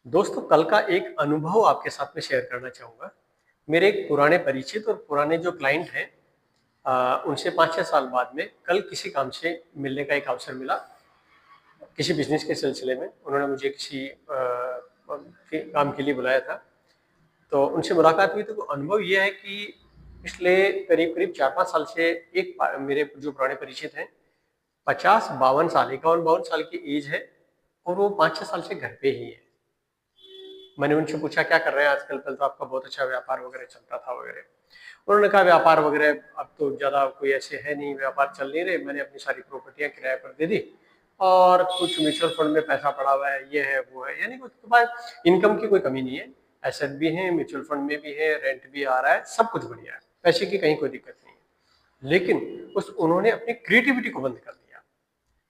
दोस्तों, कल का एक अनुभव आपके साथ में शेयर करना चाहूँगा। मेरे एक पुराने परिचित और पुराने जो क्लाइंट हैं उनसे 5-6 साल बाद में कल किसी काम से मिलने का एक अवसर मिला। किसी बिज़नेस के सिलसिले में उन्होंने मुझे किसी के काम के लिए बुलाया था। तो उनसे मुलाकात हुई तो अनुभव ये है कि पिछले करीब-करीब 4-5 साल से एक मेरे जो पुराने परिचित हैं, 50-52 साल, 51-52 साल की एज है और वो 5-6 साल से घर पे ही हैं। मैंने उनसे पूछा क्या कर रहे हैं आजकल? कल तो आपका बहुत अच्छा व्यापार वगैरह चलता था वगैरह। उन्होंने कहा व्यापार वगैरह अब तो ज़्यादा कोई ऐसे है नहीं, व्यापार चल नहीं रहे, मैंने अपनी सारी प्रॉपर्टियाँ किराए पर दे दी और कुछ म्यूचुअल फंड में पैसा पड़ा हुआ है, ये है, वो है, यानी उसके पास इनकम की कोई कमी नहीं है। एसेट भी हैं, म्यूचुअल फंड में भी है, रेंट भी आ रहा है, सब कुछ बढ़िया है, पैसे की कहीं कोई दिक्कत नहीं है। लेकिन उस उन्होंने अपनी क्रिएटिविटी को बंद कर दिया।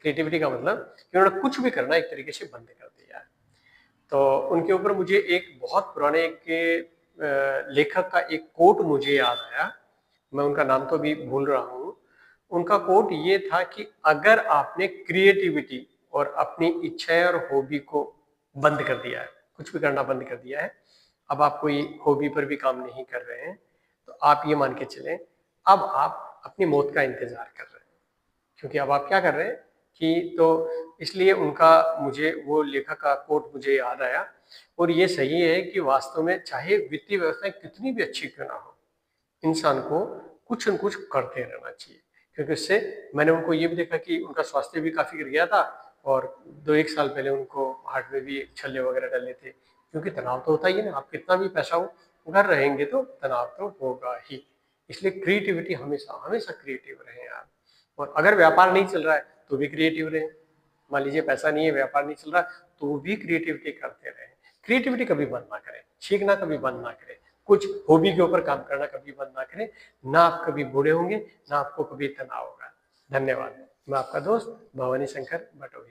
क्रिएटिविटी का मतलब कि उन्होंने कुछ भी करना एक तरीके से बंद कर दिया है। तो उनके ऊपर मुझे एक बहुत पुराने के लेखक का एक कोट मुझे याद आया। मैं उनका नाम तो अभी भूल रहा हूँ। उनका कोट ये था कि अगर आपने क्रिएटिविटी और अपनी इच्छाएं और हॉबी को बंद कर दिया है, कुछ भी करना बंद कर दिया है, अब आप कोई हॉबी पर भी काम नहीं कर रहे हैं, तो आप ये मान के चलें, अब आप अपनी मौत का इंतजार कर रहे हैं। क्योंकि अब आप क्या कर रहे हैं कि तो इसलिए उनका मुझे वो लेखक का कोट मुझे याद आया और ये सही है कि वास्तव में चाहे वित्तीय व्यवस्थाएं कितनी भी अच्छी क्यों ना हो, इंसान को कुछ न कुछ करते रहना चाहिए। क्योंकि उससे मैंने उनको ये भी देखा कि उनका स्वास्थ्य भी काफ़ी गिर गया था और 2-1 साल पहले उनको हार्ट में भी छल्ले वगैरह डले थे। क्योंकि तनाव तो होता ही है ना, आप कितना भी पैसा हो, घर रहेंगे तो तनाव तो होगा ही। इसलिए क्रिएटिविटी हमेशा, हमेशा क्रिएटिव रहें आप। और अगर व्यापार नहीं चल रहा है, तो भी क्रिएटिव रहें। मान लीजिए पैसा नहीं है, व्यापार नहीं चल रहा, तो भी क्रिएटिविटी करते रहें। क्रिएटिविटी कभी बंद ना करें, सीखना कभी बंद ना करें, कुछ हॉबी के ऊपर काम करना कभी बंद ना करें। ना आप कभी बूढ़े होंगे, ना आपको कभी तनाव होगा। धन्यवाद। मैं आपका दोस्त भवानी शंकर बटोही।